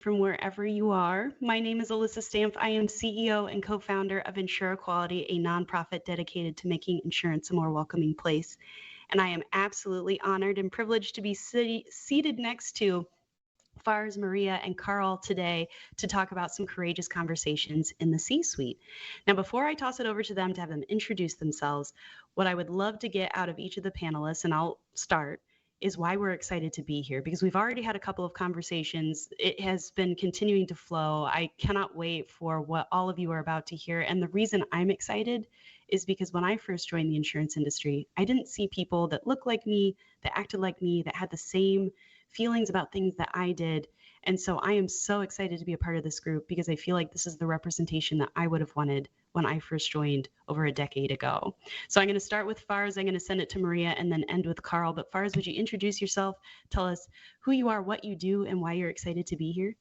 from wherever you are. My name is Alyssa Stampf. I am CEO and co-founder of Insurequality, a nonprofit dedicated to making insurance a more welcoming place. And I am absolutely honored and privileged to be seated next to Fars, Maria, and Carl today to talk about some courageous conversations in the C-suite. Now, before I toss it over to them to have them introduce themselves, what I would love to get out of each of the panelists, and I'll start, is why we're excited to be here, because we've already had a couple of conversations. It has been continuing to flow. I cannot wait for what all of you are about to hear. And the reason I'm excited is because when I first joined the insurance industry, I didn't see people that looked like me, that acted like me, that had the same feelings about things that I did. And so I am so excited to be a part of this group because I feel like this is the representation that I would have wanted when I first joined over a decade ago. So I'm going to start with Fars. I'm going to send it to Maria and then end with Carl. But Fars, would you introduce yourself? Tell us who you are, what you do, and why you're excited to be here.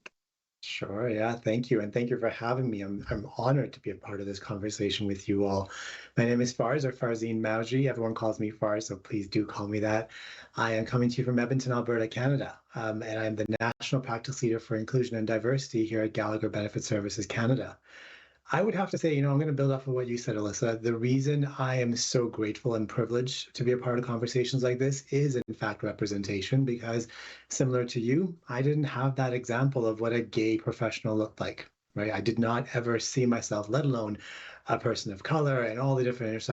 Sure. Yeah. Thank you. And thank you for having me. I'm honored to be a part of this conversation with you all. My name is Fars, or Farzeen Mawji. Everyone calls me Fars, so please do call me that. I am coming to you from Edmonton, Alberta, Canada. And I'm the National Practice Leader for Inclusion and Diversity here at Gallagher Benefit Services Canada. I would have to say, I'm going to build off of what you said, Alyssa. The reason I am so grateful and privileged to be a part of conversations like this is, in fact, representation, because similar to you, I didn't have that example of what a gay professional looked like, right? I did not ever see myself, let alone a person of color and all the different intersections.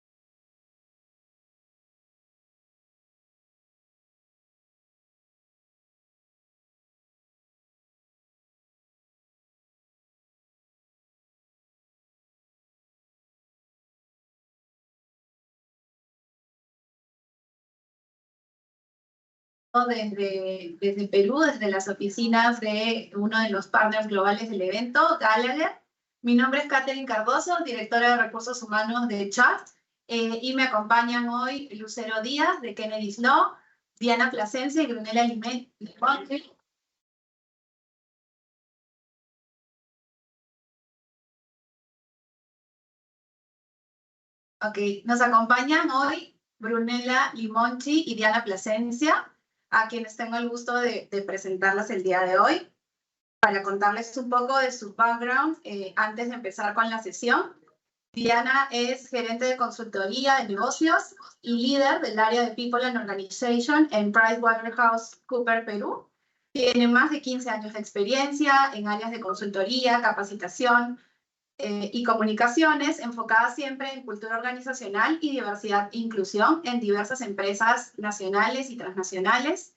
Desde Perú, desde las oficinas de uno de los partners globales del evento, Gallagher. Mi nombre es Catherine Cardoso, directora de Recursos Humanos de Chart, y me acompañan hoy Lucero Díaz, de Kennedy's Law, Diana Plasencia y Brunella Limonti. Ok, nos acompañan hoy Brunella Limonti y Diana Plasencia, a quienes tengo el gusto de presentarlas el día de hoy, para contarles un poco de su background antes de empezar con la sesión. Diana es gerente de consultoría de negocios y líder del área de People and Organization en PricewaterhouseCoopers Perú. Tiene más de 15 años de experiencia en áreas de consultoría, capacitación y comunicaciones, enfocada siempre en cultura organizacional y diversidad e inclusión en diversas empresas nacionales y transnacionales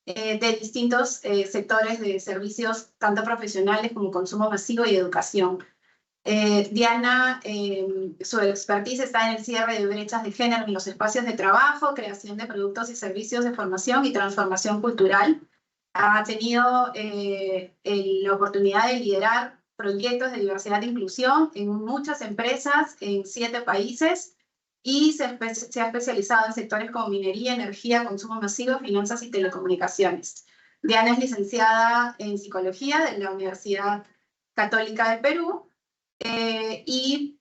de distintos sectores de servicios, tanto profesionales como consumo masivo y educación. Diana, su expertise está en el cierre de brechas de género en los espacios de trabajo, creación de productos y servicios de formación y transformación cultural. Ha tenido la oportunidad de liderar proyectos de diversidad e inclusión en muchas empresas en 7 países y se ha especializado en sectores como minería, energía, consumo masivo, finanzas y telecomunicaciones. Diana es licenciada en Psicología de la Universidad Católica de Perú y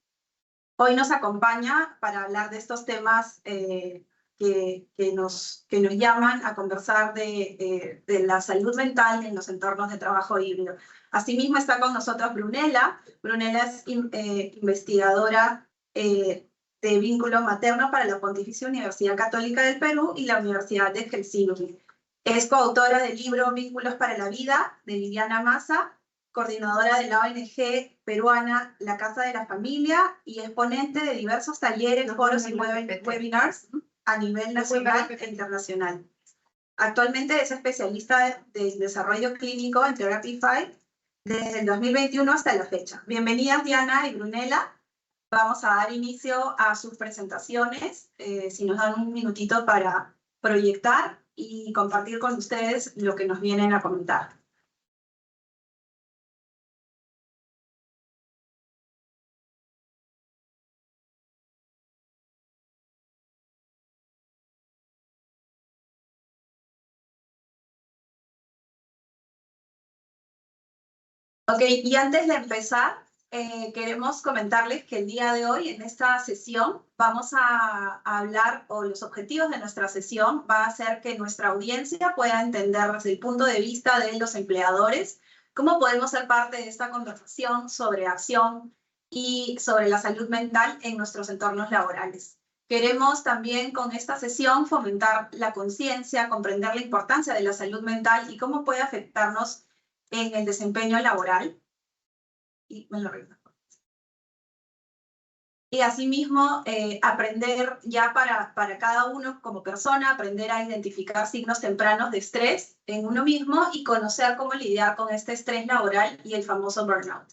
hoy nos acompaña para hablar de estos temas que nos llaman a conversar de la salud mental en los entornos de trabajo híbrido. Asimismo está con nosotros Brunella. Brunella es investigadora de vínculo materno para la Pontificia Universidad Católica del Perú y la Universidad de Helsinki. Es coautora del libro Vínculos para la Vida, de Liliana Massa, coordinadora de la ONG peruana La Casa de la Familia y exponente de diversos talleres, foros y webinars a nivel nacional e internacional. Actualmente es especialista de desarrollo clínico en Therapify desde el 2021 hasta la fecha. Bienvenidas Diana y Brunella. Vamos a dar inicio a sus presentaciones, si nos dan un minutito para proyectar y compartir con ustedes lo que nos vienen a comentar. Ok, y antes de empezar, queremos comentarles que el día de hoy, en esta sesión, vamos a hablar, o los objetivos de nuestra sesión va a ser que nuestra audiencia pueda entender desde el punto de vista de los empleadores ¿Cómo podemos ser parte de esta conversación sobre acción y sobre la salud mental en nuestros entornos laborales? Queremos también con esta sesión fomentar la conciencia, comprender la importancia de la salud mental y cómo puede afectarnos en el desempeño laboral. Y me lo regreso. Y asimismo, aprender ya para cada uno como persona, aprender a identificar signos tempranos de estrés en uno mismo y conocer cómo lidiar con este estrés laboral y el famoso burnout.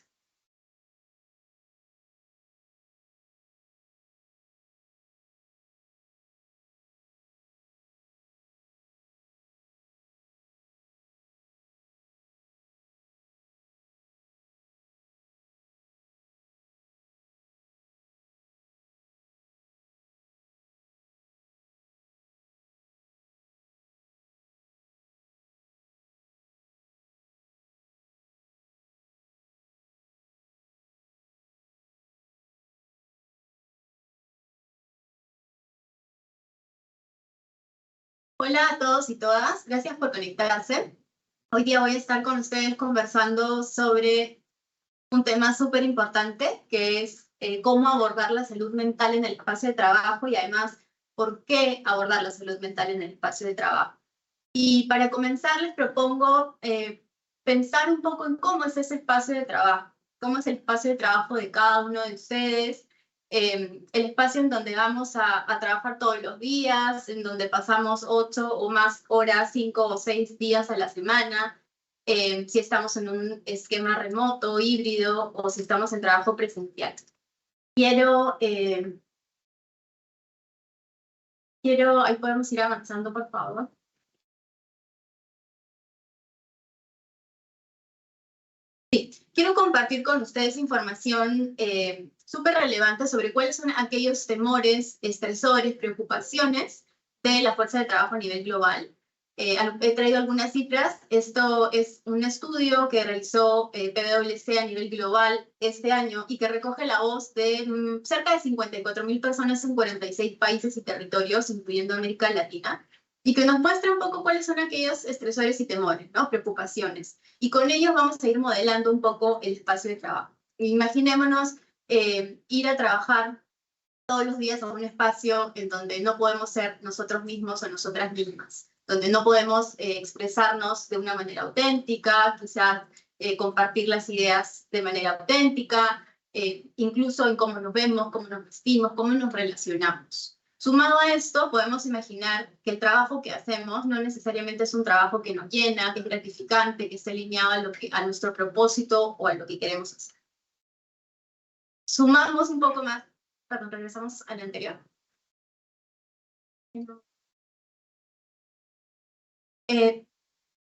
Hola a todos y todas, gracias por conectarse. Hoy día voy a estar con ustedes conversando sobre un tema súper importante, que es cómo abordar la salud mental en el espacio de trabajo y además por qué abordar la salud mental en el espacio de trabajo. Y para comenzar les propongo pensar un poco en cómo es ese espacio de trabajo, cómo es el espacio de trabajo de cada uno de ustedes, el espacio en donde vamos a trabajar todos los días, en donde pasamos 8 o más horas, 5 o 6 días a la semana, si estamos en un esquema remoto, híbrido, o si estamos en trabajo presencial. Quiero, ahí podemos ir avanzando, por favor. Quiero compartir con ustedes información súper relevante sobre cuáles son aquellos temores, estresores, preocupaciones de la fuerza de trabajo a nivel global. He traído algunas cifras. Esto es un estudio que realizó PwC a nivel global este año y que recoge la voz de cerca de 54.000 personas en 46 países y territorios, incluyendo América Latina, y que nos muestra un poco cuáles son aquellos estresores y temores, ¿no? Preocupaciones. Y con ellos vamos a ir modelando un poco el espacio de trabajo. Imaginémonos ir a trabajar todos los días a un espacio en donde no podemos ser nosotros mismos o nosotras mismas, donde no podemos expresarnos de una manera auténtica, quizás compartir las ideas de manera auténtica, incluso en cómo nos vemos, cómo nos vestimos, cómo nos relacionamos. Sumado a esto, podemos imaginar que el trabajo que hacemos no necesariamente es un trabajo que nos llena, que es gratificante, que esté alineado a nuestro propósito o a lo que queremos hacer. Sumamos un poco más, perdón, regresamos al anterior.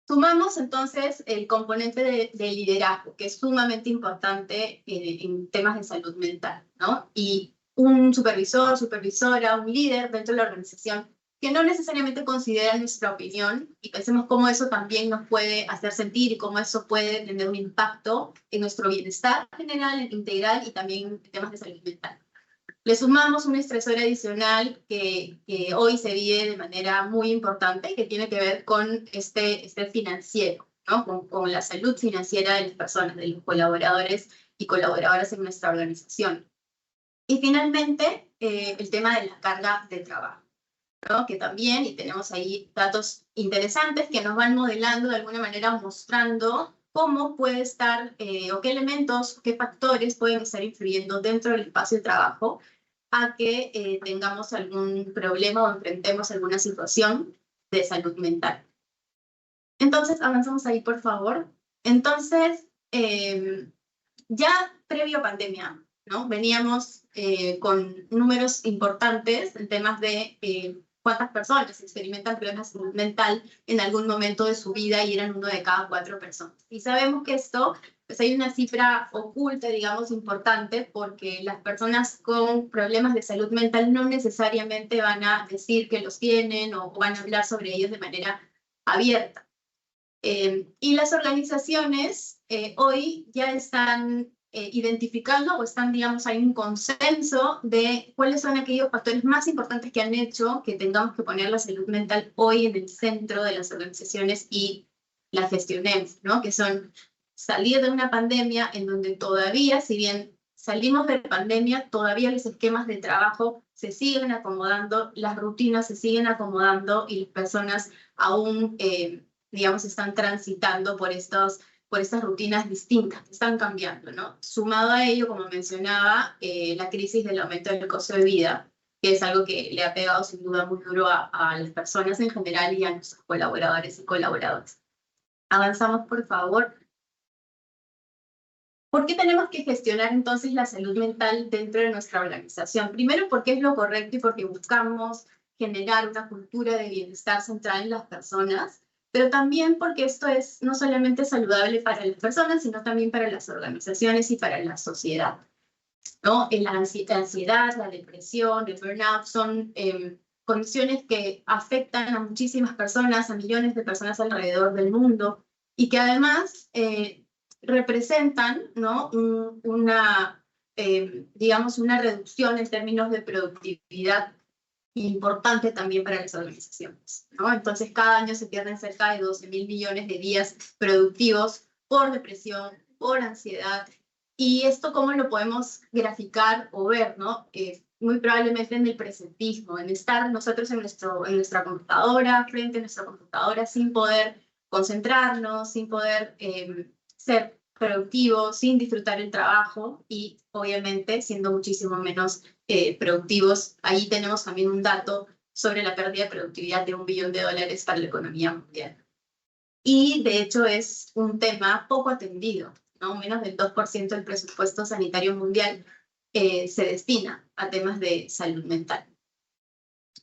Sumamos entonces el componente de liderazgo, que es sumamente importante en temas de salud mental, ¿no? Y un supervisor, supervisora, un líder dentro de la organización que no necesariamente considera nuestra opinión y pensemos cómo eso también nos puede hacer sentir y cómo eso puede tener un impacto en nuestro bienestar general, integral y también en temas de salud mental. Le sumamos un estresor adicional que hoy se vive de manera muy importante y que tiene que ver con este financiero, ¿no? Con la salud financiera de las personas, de los colaboradores y colaboradoras en nuestra organización. Y finalmente, el tema de la carga de trabajo, ¿no? Que también, y tenemos ahí datos interesantes que nos van modelando de alguna manera, mostrando cómo puede estar, o qué elementos, qué factores pueden estar influyendo dentro del espacio de trabajo a que tengamos algún problema o enfrentemos alguna situación de salud mental. Entonces, avanzamos ahí, por favor. Entonces, ya previo a pandemia, ¿no? Veníamos con números importantes en temas de cuántas personas experimentan problemas de salud mental en algún momento de su vida y eran 1 de cada 4 personas. Y sabemos que esto, pues hay una cifra oculta, digamos, importante, porque las personas con problemas de salud mental no necesariamente van a decir que los tienen o van a hablar sobre ellos de manera abierta. Y las organizaciones hoy ya están identificando o están, digamos, hay un consenso de cuáles son aquellos factores más importantes que han hecho que tengamos que poner la salud mental hoy en el centro de las organizaciones y la gestionemos, ¿no? Que son salir de una pandemia en donde todavía, si bien salimos de pandemia, todavía los esquemas de trabajo se siguen acomodando, las rutinas se siguen acomodando y las personas aún, digamos, están transitando por estas rutinas distintas, están cambiando, ¿no? Sumado a ello, como mencionaba, la crisis del aumento del costo de vida, que es algo que le ha pegado sin duda muy duro a las personas en general y a nuestros colaboradores y colaboradoras. Avanzamos, por favor. ¿Por qué tenemos que gestionar entonces la salud mental dentro de nuestra organización? Primero, porque es lo correcto y porque buscamos generar una cultura de bienestar centrada en las personas, pero también porque esto es no solamente saludable para las personas, sino también para las organizaciones y para la sociedad, ¿no? La ansiedad, la depresión, el burnout son condiciones que afectan a muchísimas personas, a millones de personas alrededor del mundo, y que además representan, ¿no? Digamos, una reducción en términos de productividad importante también para las organizaciones, ¿no? Entonces, cada año se pierden cerca de 12.000 millones de días productivos por depresión, por ansiedad. Y esto, ¿cómo lo podemos graficar o ver, ¿no? Muy probablemente en el presentismo, en estar nosotros en nuestra computadora, frente a nuestra computadora, sin poder concentrarnos, sin poder ser productivos, sin disfrutar el trabajo y obviamente siendo muchísimo menos productivos. Ahí tenemos también un dato sobre la pérdida de productividad de $1 billón para la economía mundial. Y de hecho es un tema poco atendido, ¿no? Menos del 2% del presupuesto sanitario mundial se destina a temas de salud mental.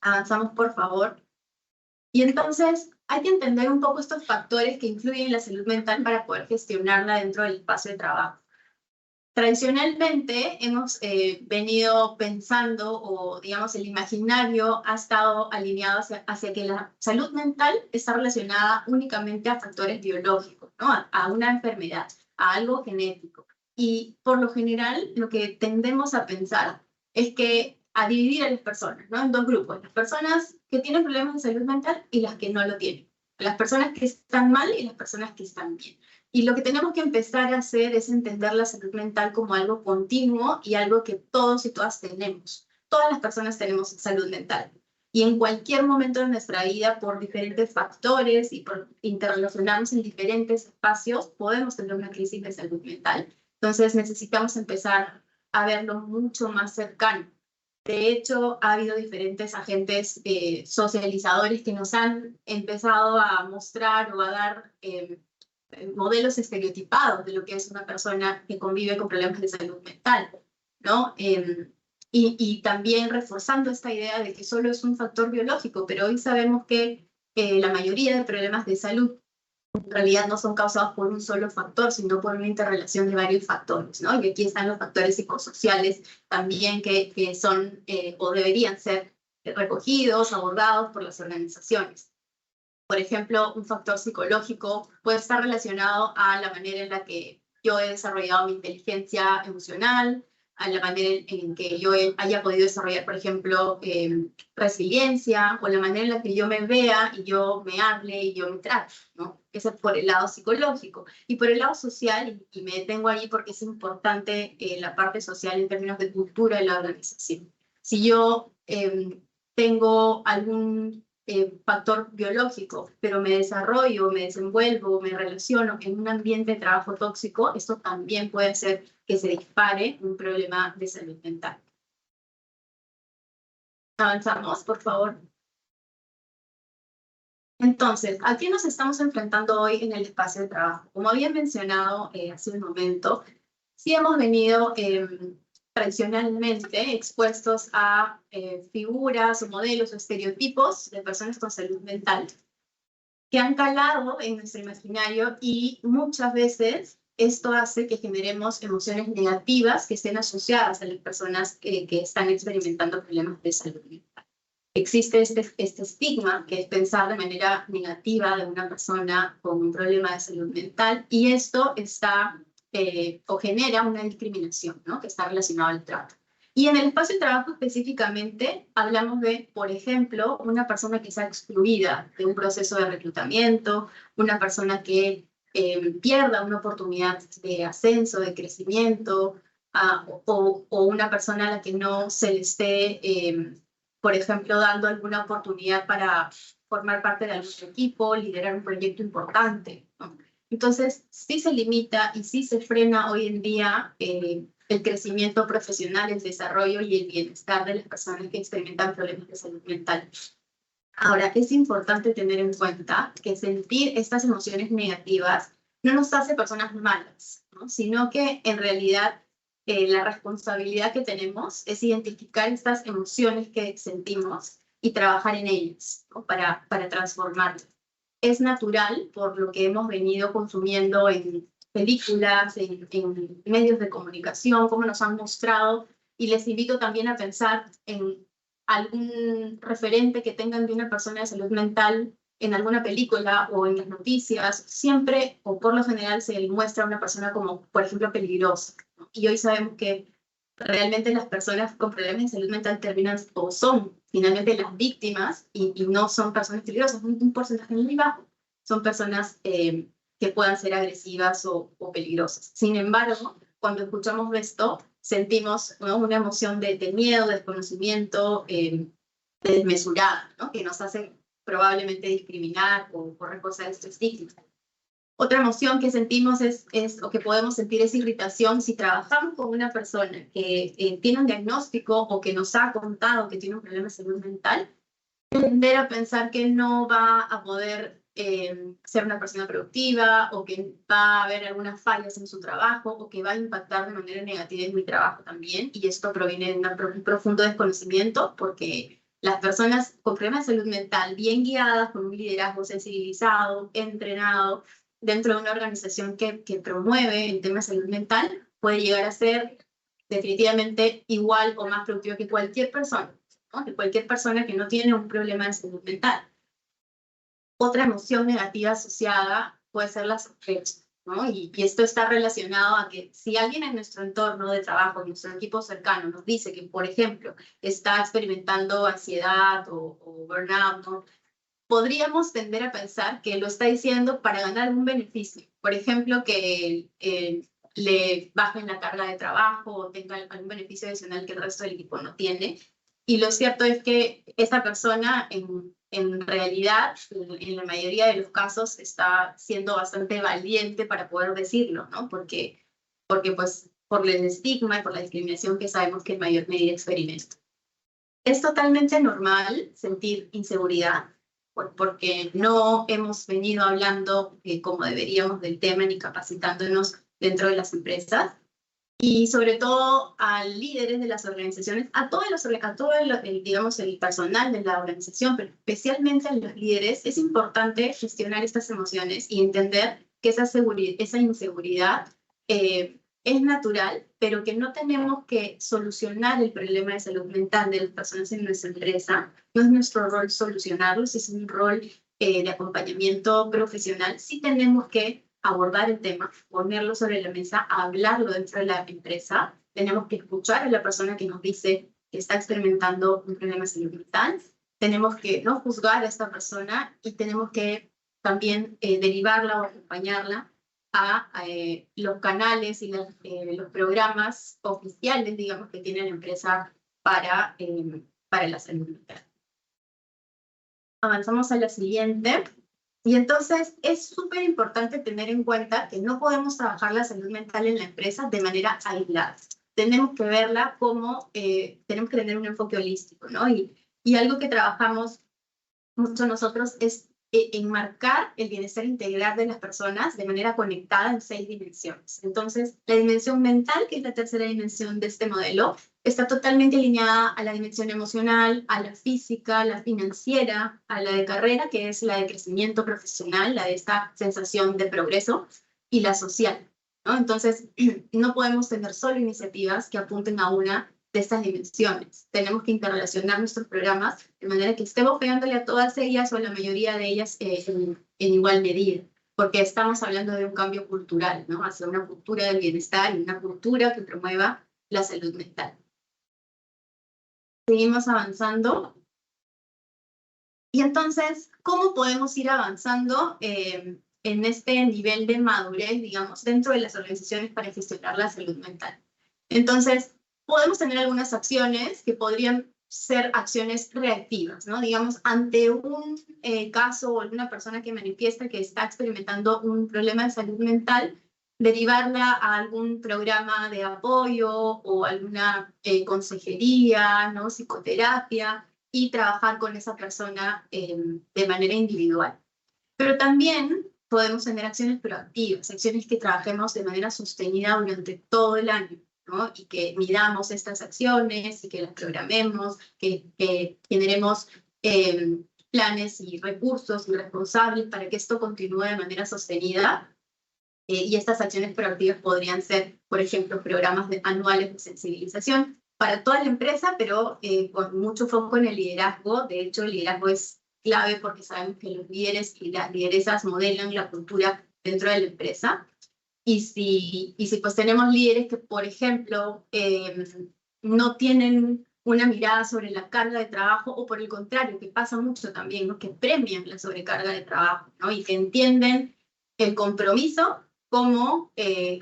Avanzamos, por favor. Y entonces hay que entender un poco estos factores que influyen en la salud mental para poder gestionarla dentro del espacio de trabajo. Tradicionalmente hemos venido pensando, o digamos el imaginario ha estado alineado hacia que la salud mental está relacionada únicamente a factores biológicos, ¿no? A una enfermedad, a algo genético. Y por lo general lo que tendemos a pensar es que a dividir a las personas, ¿no? En dos grupos, las personas que tienen problemas de salud mental y las que no lo tienen. Las personas que están mal y las personas que están bien. Y lo que tenemos que empezar a hacer es entender la salud mental como algo continuo y algo que todos y todas tenemos. Todas las personas tenemos salud mental. Y en cualquier momento de nuestra vida, por diferentes factores y por interrelacionarnos en diferentes espacios, podemos tener una crisis de salud mental. Entonces necesitamos empezar a verlo mucho más cercano. De hecho, ha habido diferentes agentes socializadores que nos han empezado a mostrar o a dar modelos estereotipados de lo que es una persona que convive con problemas de salud mental, ¿no? Y también reforzando esta idea de que solo es un factor biológico, pero hoy sabemos que la mayoría de problemas de salud en realidad no son causados por un solo factor, sino por una interrelación de varios factores, ¿no? Y aquí están los factores psicosociales también que son o deberían ser recogidos, abordados por las organizaciones. Por ejemplo, un factor psicológico puede estar relacionado a la manera en la que yo he desarrollado mi inteligencia emocional, a la manera en que yo haya podido desarrollar, por ejemplo, resiliencia, o la manera en la que yo me vea y yo me hable y yo me trate, ¿no? Eso es por el lado psicológico. Y por el lado social, y me detengo ahí porque es importante la parte social en términos de cultura de la organización. Si yo tengo algún factor biológico, pero me desarrollo, me desenvuelvo, me relaciono en un ambiente de trabajo tóxico, esto también puede hacer que se dispare un problema de salud mental. Avanzamos, por favor. Entonces, ¿a qué nos estamos enfrentando hoy en el espacio de trabajo? Como había mencionado hace un momento, sí hemos venido tradicionalmente expuestos a figuras o modelos o estereotipos de personas con salud mental que han calado en nuestro imaginario y muchas veces esto hace que generemos emociones negativas que estén asociadas a las personas que están experimentando problemas de salud mental. Existe este estigma que es pensar de manera negativa de una persona con un problema de salud mental y esto está o genera una discriminación, ¿no? Que está relacionada al trato. Y en el espacio de trabajo específicamente hablamos de, por ejemplo, una persona que está excluida de un proceso de reclutamiento, una persona que pierda una oportunidad de ascenso, de crecimiento, o una persona a la que no se le esté, por ejemplo, dando alguna oportunidad para formar parte de algún equipo, liderar un proyecto importante, ¿no? Entonces, sí se limita y sí se frena hoy en día el crecimiento profesional, el desarrollo y el bienestar de las personas que experimentan problemas de salud mental. Ahora, es importante tener en cuenta que sentir estas emociones negativas no nos hace personas malas, ¿no? Sino que en realidad la responsabilidad que tenemos es identificar estas emociones que sentimos y trabajar en ellas, ¿no? para transformarlas. Es natural por lo que hemos venido consumiendo en películas, en medios de comunicación, cómo nos han mostrado, y les invito también a pensar en algún referente que tengan de una persona de salud mental en alguna película o en las noticias. Siempre o por lo general se muestra a una persona como, por ejemplo, peligrosa, ¿no? Y hoy sabemos que realmente las personas con problemas de salud mental terminan o son finalmente las víctimas y no son personas peligrosas, un porcentaje muy bajo. Son personas que puedan ser agresivas o peligrosas. Sin embargo, cuando escuchamos esto, sentimos, ¿no?, una emoción de miedo, de desconocimiento, desmesurada, ¿no?, que nos hace probablemente discriminar o reforzar este estigma. Otra emoción que sentimos o que podemos sentir es irritación si trabajamos con una persona que tiene un diagnóstico o que nos ha contado que tiene un problema de salud mental, tender a pensar que no va a poder ser una persona productiva, o que va a haber algunas fallas en su trabajo, o que va a impactar de manera negativa en mi trabajo también. Y esto proviene de un profundo desconocimiento, porque las personas con problemas de salud mental, bien guiadas, con un liderazgo sensibilizado, entrenado, dentro de una organización que promueve el tema de salud mental, puede llegar a ser definitivamente igual o más productiva que cualquier persona, ¿no?, que cualquier persona que no tiene un problema de salud mental. Otra emoción negativa asociada puede ser la sospecha, ¿no? Y esto está relacionado a que si alguien en nuestro entorno de trabajo, en nuestro equipo cercano, nos dice que, por ejemplo, está experimentando ansiedad o burnout, ¿no?, podríamos tender a pensar que lo está diciendo para ganar un beneficio. Por ejemplo, que le bajen la carga de trabajo o tenga algún beneficio adicional que el resto del equipo no tiene. Y lo cierto es que esta persona en realidad, en la mayoría de los casos, está siendo bastante valiente para poder decirlo, ¿no? Porque pues, por el estigma y por la discriminación que sabemos que en mayor medida experimenta. Es totalmente normal sentir inseguridad, porque no hemos venido hablando como deberíamos del tema ni capacitándonos dentro de las empresas. Y sobre todo a líderes de las organizaciones, a todo digamos, el personal de la organización, pero especialmente a los líderes, es importante gestionar estas emociones y entender que esa inseguridad es natural, pero que no tenemos que solucionar el problema de salud mental de las personas en nuestra empresa. No es nuestro rol solucionarlos, es un rol de acompañamiento profesional. Sí tenemos que abordar el tema, ponerlo sobre la mesa, hablarlo dentro de la empresa. Tenemos que escuchar a la persona que nos dice que está experimentando un problema de salud mental. Tenemos que no juzgar a esta persona y tenemos que también derivarla o acompañarla a los canales y los programas oficiales, digamos, que tiene la empresa para la salud mental. Avanzamos a la siguiente. Y entonces es súper importante tener en cuenta que no podemos trabajar la salud mental en la empresa de manera aislada. Tenemos que verla como, tenemos que tener un enfoque holístico, ¿no? Y algo que trabajamos mucho nosotros es enmarcar el bienestar integral de las personas de manera conectada en 6 dimensiones. Entonces, la dimensión mental, que es la tercera dimensión de este modelo, está totalmente alineada a la dimensión emocional, a la física, a la financiera, a la de carrera, que es la de crecimiento profesional, la de esta sensación de progreso, y la social, ¿no? Entonces, no podemos tener solo iniciativas que apunten a una de estas dimensiones. Tenemos que interrelacionar nuestros programas de manera que estemos pegándole a todas ellas o a la mayoría de ellas en igual medida, porque estamos hablando de un cambio cultural, ¿no?, hacia una cultura del bienestar y una cultura que promueva la salud mental. Seguimos avanzando. Y entonces, ¿cómo podemos ir avanzando en este nivel de madurez, digamos, dentro de las organizaciones para gestionar la salud mental. Entonces, podemos tener algunas acciones que podrían ser acciones reactivas, ¿no? Digamos, ante un caso o alguna persona que manifiesta que está experimentando un problema de salud mental, derivarla a algún programa de apoyo o alguna consejería, ¿no? Psicoterapia, y trabajar con esa persona de manera individual. Pero también podemos tener acciones proactivas, acciones que trabajemos de manera sostenida durante todo el año, ¿no? Y que midamos estas acciones y que las programemos, que generemos planes y recursos responsables para que esto continúe de manera sostenida. Y estas acciones proactivas podrían ser, por ejemplo, programas anuales de sensibilización para toda la empresa, pero con mucho foco en el liderazgo. De hecho, el liderazgo es clave porque sabemos que los líderes y las lideresas modelan la cultura dentro de la empresa. Y si pues tenemos líderes que, por ejemplo, no tienen una mirada sobre la carga de trabajo, o por el contrario, que pasa mucho también, ¿no? Que premian la sobrecarga de trabajo, ¿no? Y que entienden el compromiso como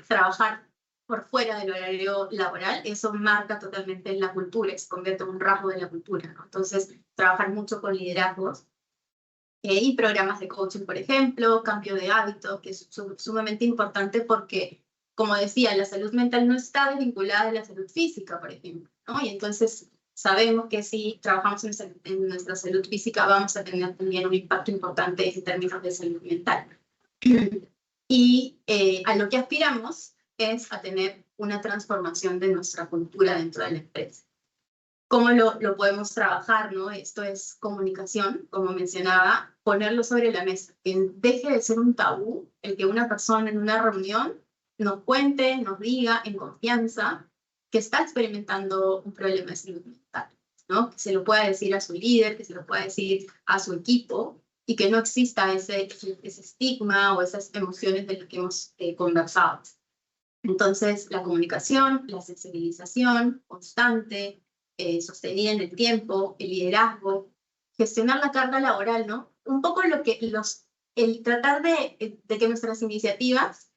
trabajar por fuera del horario laboral, eso marca totalmente la cultura, se convierte en un rasgo de la cultura, ¿no? Entonces, trabajar mucho con liderazgos y programas de coaching, por ejemplo, cambio de hábitos, que es sumamente importante porque, como decía, la salud mental no está desvinculada de la salud física, por ejemplo, ¿no? Y entonces sabemos que si trabajamos en nuestra salud física vamos a tener también un impacto importante en términos de salud mental. Y a lo que aspiramos es a tener una transformación de nuestra cultura dentro de la empresa. ¿Cómo lo podemos trabajar, no? Esto es comunicación, como mencionaba, ponerlo sobre la mesa. Que deje de ser un tabú el que una persona en una reunión nos cuente, nos diga en confianza que está experimentando un problema de salud mental, ¿no? Que se lo pueda decir a su líder, que se lo pueda decir a su equipo, y que no exista ese estigma o esas emociones de las que hemos conversado. Entonces, la comunicación, la sensibilización constante, sostenida en el tiempo, el liderazgo, gestionar la carga laboral, ¿no? Un poco el tratar de que nuestras iniciativas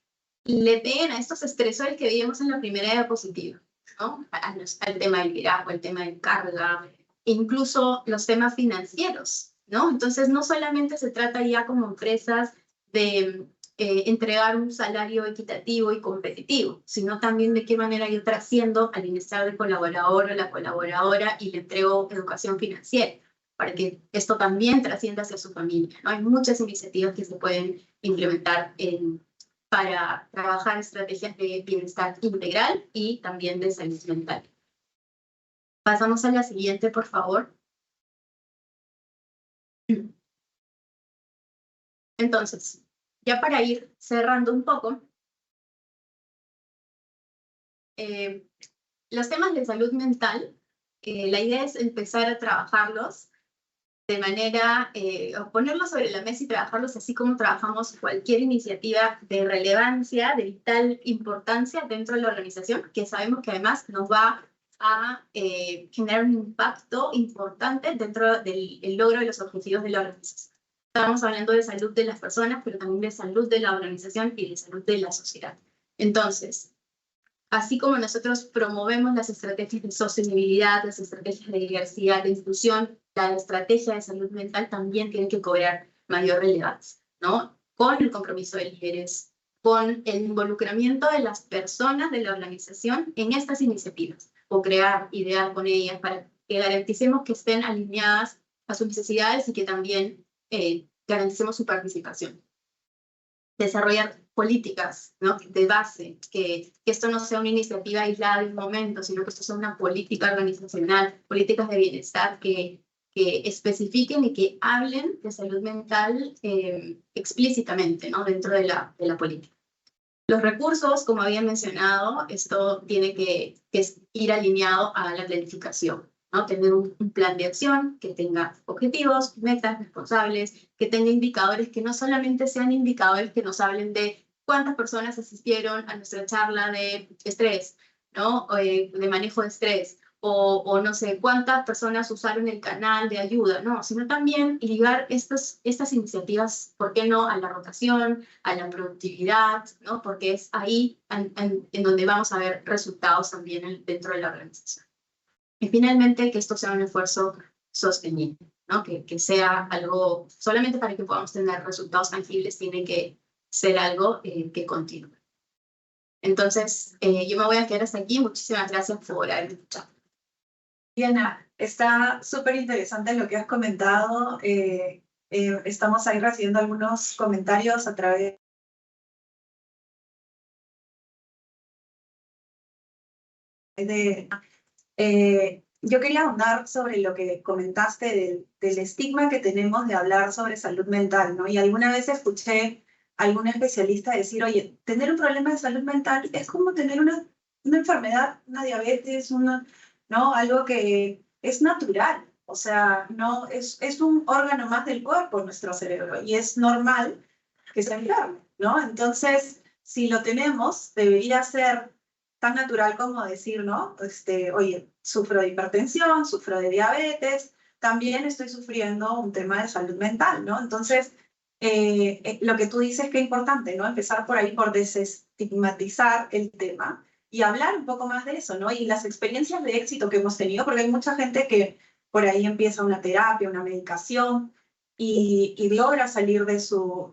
le peguen a estos estresores que vivimos en la primera diapositiva, ¿no? Al tema del liderazgo, al tema de carga, incluso los temas financieros, ¿no? Entonces, no solamente se trata ya como empresas de entregar un salario equitativo y competitivo, sino también de qué manera yo trasciendo al bienestar del colaborador o la colaboradora y le entrego educación financiera, para que esto también trascienda hacia su familia, ¿no? Hay muchas iniciativas que se pueden implementar para trabajar estrategias de bienestar integral y también de salud mental. Pasamos a la siguiente, por favor. Entonces, ya para ir cerrando un poco, los temas de salud mental, la idea es empezar a trabajarlos de manera, ponerlos sobre la mesa y trabajarlos así como trabajamos cualquier iniciativa de relevancia, de vital importancia dentro de la organización, que sabemos que además nos va a generar un impacto importante dentro del logro de los objetivos de la organización. Estamos hablando de salud de las personas, pero también de salud de la organización y de salud de la sociedad. Entonces, así como nosotros promovemos las estrategias de sostenibilidad, las estrategias de diversidad, de inclusión, la estrategia de salud mental también tiene que cobrar mayor relevancia, ¿no? Con el compromiso de líderes, con el involucramiento de las personas de la organización en estas iniciativas, o crear, idear con ellas para que garanticemos que estén alineadas a sus necesidades y que también garanticemos su participación. Desarrollar políticas, ¿no? De base, que esto no sea una iniciativa aislada de un momento, sino que esto sea una política organizacional, políticas de bienestar que especifiquen y que hablen de salud mental explícitamente, ¿no? Dentro de la política. Los recursos, como había mencionado, esto tiene que ir alineado a la planificación, ¿no? Tener un plan de acción que tenga objetivos, metas responsables, que tenga indicadores que no solamente sean indicadores que nos hablen de cuántas personas asistieron a nuestra charla de estrés, ¿no? O de manejo de estrés, o no sé cuántas personas usaron el canal de ayuda, no, sino también ligar estas iniciativas, ¿por qué no?, a la rotación, a la productividad, ¿no? Porque es ahí en donde vamos a ver resultados también dentro de la organización. Y finalmente, que esto sea un esfuerzo sostenible, ¿no? Que sea algo, solamente para que podamos tener resultados tangibles, tiene que ser algo que continúe. Entonces, yo me voy a quedar hasta aquí. Muchísimas gracias por haberme escuchado. Diana, está súper interesante lo que has comentado. Estamos ahí recibiendo algunos comentarios a través de... yo quería ahondar sobre lo que comentaste del estigma que tenemos de hablar sobre salud mental, ¿no? Y alguna vez escuché a algún especialista decir, oye, tener un problema de salud mental es como tener una enfermedad, una diabetes, ¿no? Algo que es natural, o sea, no es un órgano más del cuerpo, nuestro cerebro, y es normal que se enferme, ¿no? Entonces, si lo tenemos, debería ser tan natural como decir, ¿no? Oye, sufro de hipertensión, sufro de diabetes, también estoy sufriendo un tema de salud mental, ¿no? Entonces, lo que tú dices que es importante, ¿no? Empezar por ahí, por desestigmatizar el tema y hablar un poco más de eso, ¿no? Y las experiencias de éxito que hemos tenido, porque hay mucha gente que por ahí empieza una terapia, una medicación y logra salir de su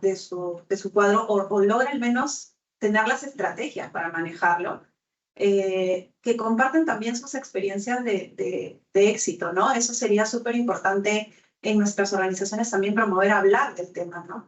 cuadro o logra al menos tener las estrategias para manejarlo, que comparten también sus experiencias de éxito, ¿no? Eso sería súper importante en nuestras organizaciones también promover, hablar del tema, ¿no?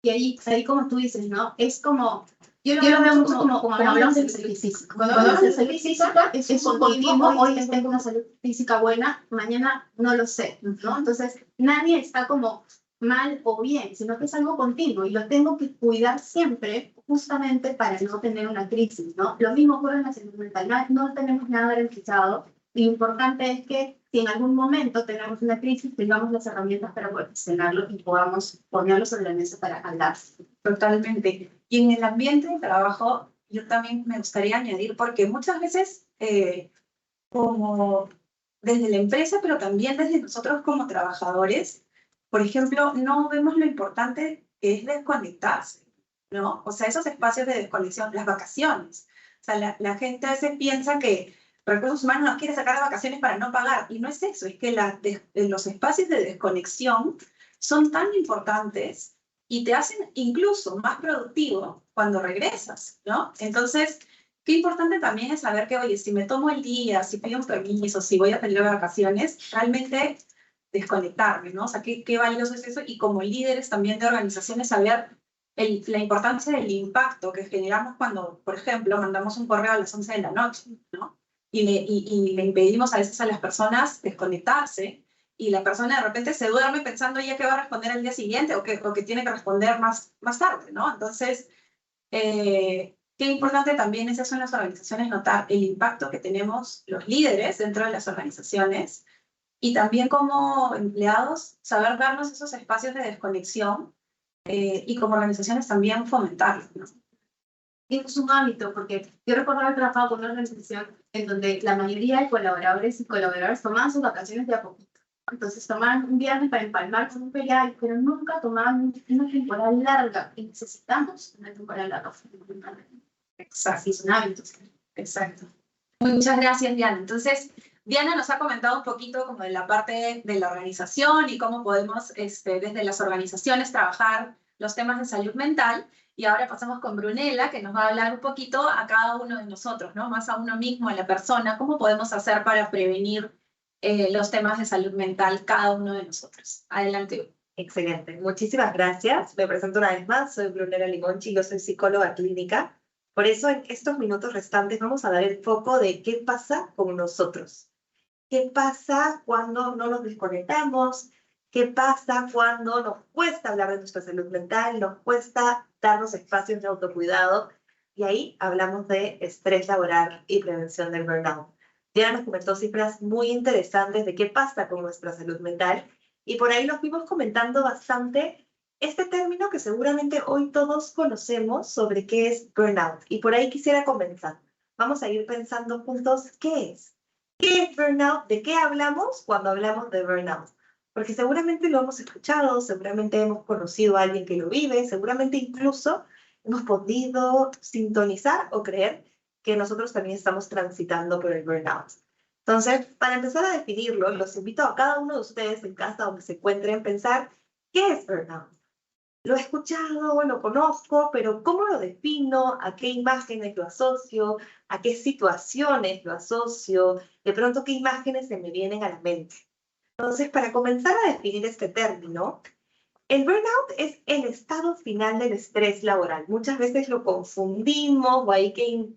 Y ahí como tú dices, ¿no? Es como, yo lo veo mucho como hablamos de salud física. Cuando hablamos de salud física, es un continuo, hoy tengo una salud física buena, mañana no lo sé, ¿no? Entonces, nadie está como mal o bien, sino que es algo continuo y lo tengo que cuidar siempre justamente para no tener una crisis, ¿no? Lo mismo ocurre en la salud mental, no tenemos nada garantizado. Lo importante es que si en algún momento tenemos una crisis, tengamos las herramientas para poder gestionarlo y podamos ponerlo sobre la mesa para hablar. Totalmente. Y en el ambiente de trabajo, yo también me gustaría añadir, porque muchas veces, como desde la empresa, pero también desde nosotros como trabajadores, por ejemplo, no vemos lo importante que es desconectarse, ¿no? O sea, esos espacios de desconexión, las vacaciones. O sea, la gente a veces piensa que Recursos Humanos nos quiere sacar de vacaciones para no pagar, y no es eso, es que los espacios de desconexión son tan importantes y te hacen incluso más productivo cuando regresas, ¿no? Entonces, qué importante también es saber que, oye, si me tomo el día, si pido un permiso, si voy a tener vacaciones, realmente desconectarme, ¿no? O sea, qué valioso es eso, y como líderes también de organizaciones saber la importancia del impacto que generamos cuando, por ejemplo, mandamos un correo a las 11 de la noche, ¿no? Y le impedimos a veces a las personas desconectarse, y la persona de repente se duerme pensando ya que va a responder al día siguiente o que tiene que responder más tarde, ¿no? Entonces, qué importante también es eso en las organizaciones, notar el impacto que tenemos los líderes dentro de las organizaciones, y también como empleados saber darnos esos espacios de desconexión, y como organizaciones también fomentarlo, ¿no? Es un hábito, porque yo recuerdo haber trabajado con una organización en donde la mayoría de colaboradores y colaboradoras tomaban sus vacaciones de a poquito. Entonces tomaban un viernes para empalmar con un feriado, pero nunca tomaban una temporada larga. Y necesitamos una temporada larga. Exacto. Así son hábitos. Exacto. Muchas gracias, Diana. Entonces, Diana nos ha comentado un poquito como de la parte de la organización y cómo podemos desde las organizaciones trabajar los temas de salud mental. Y ahora pasamos con Brunella, que nos va a hablar un poquito a cada uno de nosotros, ¿no? Más a uno mismo, a la persona, cómo podemos hacer para prevenir los temas de salud mental cada uno de nosotros. Adelante. Excelente, muchísimas gracias. Me presento una vez más, soy Brunella Limonchi, yo soy psicóloga clínica. Por eso en estos minutos restantes vamos a dar el foco de qué pasa con nosotros. ¿Qué pasa cuando no nos desconectamos? ¿Qué pasa cuando nos cuesta hablar de nuestra salud mental? Nos cuesta darnos espacios de autocuidado. Y ahí hablamos de estrés laboral y prevención del burnout. Diana nos comentó cifras muy interesantes de qué pasa con nuestra salud mental. Y por ahí nos fuimos comentando bastante este término que seguramente hoy todos conocemos sobre qué es burnout. Y por ahí quisiera comenzar. Vamos a ir pensando juntos qué es. ¿Qué es burnout? ¿De qué hablamos cuando hablamos de burnout? Porque seguramente lo hemos escuchado, seguramente hemos conocido a alguien que lo vive, seguramente incluso hemos podido sintonizar o creer que nosotros también estamos transitando por el burnout. Entonces, para empezar a definirlo, los invito a cada uno de ustedes en casa donde se encuentren pensar, ¿qué es burnout? Lo he escuchado, lo conozco, pero ¿cómo lo defino? ¿A qué imágenes lo asocio? ¿A qué situaciones lo asocio? De pronto, ¿qué imágenes se me vienen a la mente? Entonces, para comenzar a definir este término, el burnout es el estado final del estrés laboral. Muchas veces lo confundimos o hay que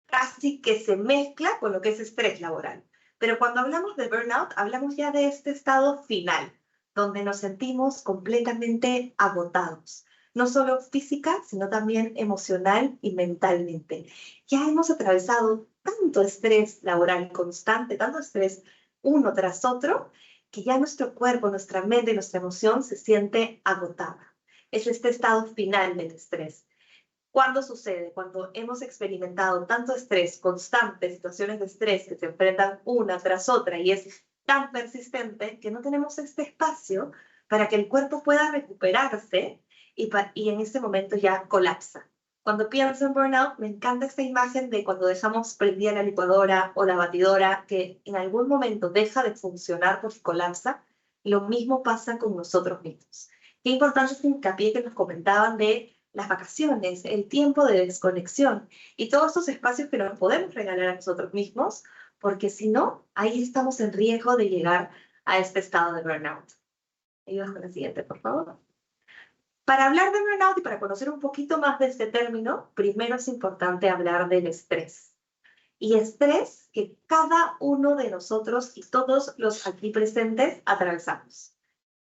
casi que se mezcla con lo que es estrés laboral. Pero cuando hablamos de burnout, hablamos ya de este estado final, donde nos sentimos completamente agotados, no solo física, sino también emocional y mentalmente. Ya hemos atravesado tanto estrés laboral constante, tanto estrés uno tras otro, que ya nuestro cuerpo, nuestra mente, nuestra emoción se siente agotada. Es este estado final del estrés. ¿Cuándo sucede? Cuando hemos experimentado tanto estrés constante, situaciones de estrés que se enfrentan una tras otra y es tan persistente que no tenemos este espacio para que el cuerpo pueda recuperarse y en ese momento ya colapsa. Cuando pienso en burnout, me encanta esta imagen de cuando dejamos prendida la licuadora o la batidora que en algún momento deja de funcionar porque colapsa. Lo mismo pasa con nosotros mismos. Qué importante es el hincapié que nos comentaban de las vacaciones, el tiempo de desconexión y todos esos espacios que nos podemos regalar a nosotros mismos, porque si no, ahí estamos en riesgo de llegar a este estado de burnout. Ayudas con la siguiente, por favor. Para hablar de burnout y para conocer un poquito más de este término, primero es importante hablar del estrés. Y estrés que cada uno de nosotros y todos los aquí presentes atravesamos.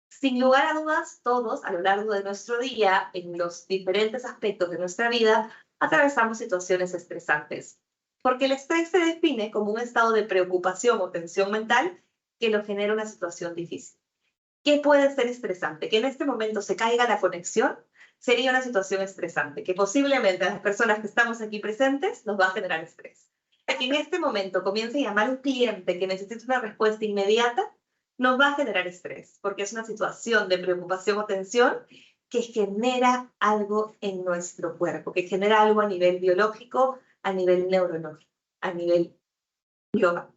Sin lugar a dudas, todos a lo largo de nuestro día, en los diferentes aspectos de nuestra vida, atravesamos situaciones estresantes. Porque el estrés se define como un estado de preocupación o tensión mental que lo genera una situación difícil. ¿Qué puede ser estresante? Que en este momento se caiga la conexión sería una situación estresante, que posiblemente a las personas que estamos aquí presentes nos va a generar estrés. Que en este momento comience a llamar un cliente que necesita una respuesta inmediata, nos va a generar estrés, porque es una situación de preocupación o tensión que genera algo en nuestro cuerpo, que genera algo a nivel biológico, a nivel neurológico, a nivel global.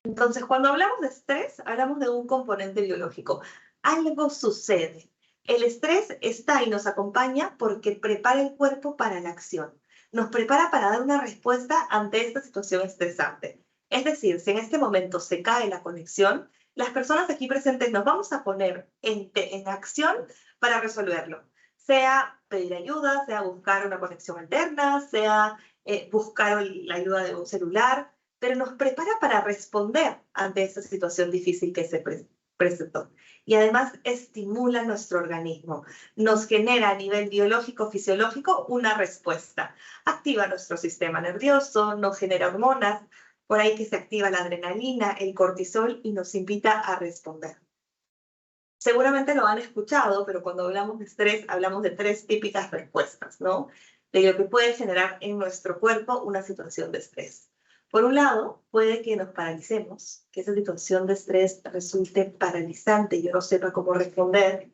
Entonces, cuando hablamos de estrés, hablamos de un componente biológico. Algo sucede. El estrés está y nos acompaña porque prepara el cuerpo para la acción. Nos prepara para dar una respuesta ante esta situación estresante. Es decir, si en este momento se cae la conexión, las personas aquí presentes nos vamos a poner en acción para resolverlo. Sea pedir ayuda, sea buscar una conexión alterna, sea buscar la ayuda de un celular, pero nos prepara para responder ante esta situación difícil que se presentó. Y además estimula nuestro organismo, nos genera a nivel biológico, fisiológico, una respuesta. Activa nuestro sistema nervioso, nos genera hormonas, por ahí que se activa la adrenalina, el cortisol y nos invita a responder. Seguramente lo han escuchado, pero cuando hablamos de estrés, hablamos de 3 típicas respuestas, ¿no? De lo que puede generar en nuestro cuerpo una situación de estrés. Por un lado, puede que nos paralicemos, que esa situación de estrés resulte paralizante y yo no sepa cómo responder.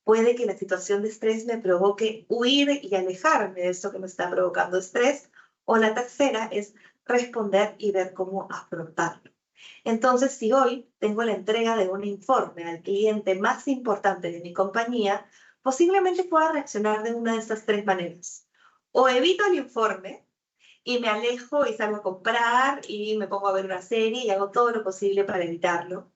Puede que la situación de estrés me provoque huir y alejarme de eso que me está provocando estrés. O la tercera es responder y ver cómo afrontarlo. Entonces, si hoy tengo la entrega de un informe al cliente más importante de mi compañía, posiblemente pueda reaccionar de una de estas 3 maneras. O evito el informe y me alejo y salgo a comprar y me pongo a ver una serie y hago todo lo posible para evitarlo.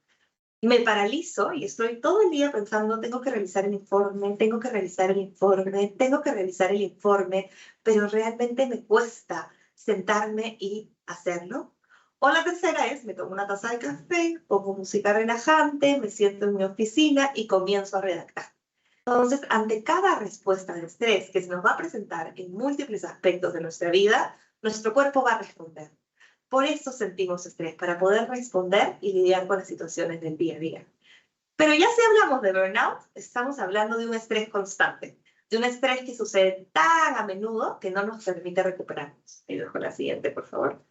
Me paralizo y estoy todo el día pensando, tengo que revisar el informe, tengo que revisar el informe, tengo que revisar el informe, pero realmente me cuesta sentarme y hacerlo. O la tercera es, me tomo una taza de café, pongo música relajante, me siento en mi oficina y comienzo a redactar. Entonces, ante cada respuesta de estrés que se nos va a presentar en múltiples aspectos de nuestra vida, nuestro cuerpo va a responder. Por eso sentimos estrés, para poder responder y lidiar con las situaciones del día a día. Pero ya si hablamos de burnout, estamos hablando de un estrés constante, de un estrés que sucede tan a menudo que no nos permite recuperarnos. Y dejo la siguiente, por favor.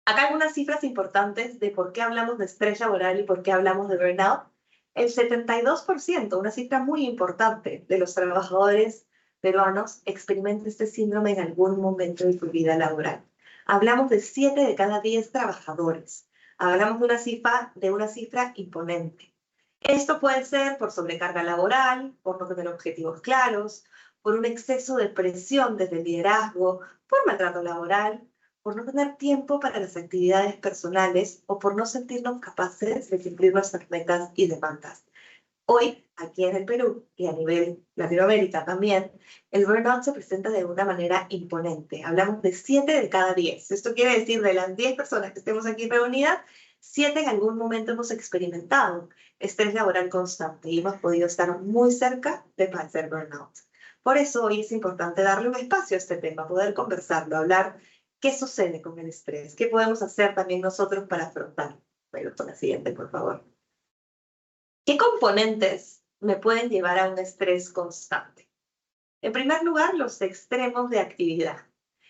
Acá algunas cifras importantes de por qué hablamos de estrés laboral y por qué hablamos de burnout. El 72%, una cifra muy importante, de los trabajadores peruanos experimenta este síndrome en algún momento de su vida laboral. Hablamos de 7 de cada 10 trabajadores. Hablamos de una cifra imponente. Esto puede ser por sobrecarga laboral, por no tener objetivos claros, por un exceso de presión desde el liderazgo, por maltrato laboral, por no tener tiempo para las actividades personales o por no sentirnos capaces de cumplir nuestras metas y demandas. Hoy, aquí en el Perú y a nivel Latinoamérica también, el burnout se presenta de una manera imponente. Hablamos de 7 de cada 10. Esto quiere decir, de las 10 personas que estemos aquí reunidas, 7 en algún momento hemos experimentado estrés laboral constante y hemos podido estar muy cerca de padecer burnout. Por eso hoy es importante darle un espacio a este tema, poder conversarlo, hablar qué sucede con el estrés, qué podemos hacer también nosotros para afrontarlo. Pero con la siguiente, por favor. ¿Qué componentes me pueden llevar a un estrés constante? En primer lugar, los extremos de actividad.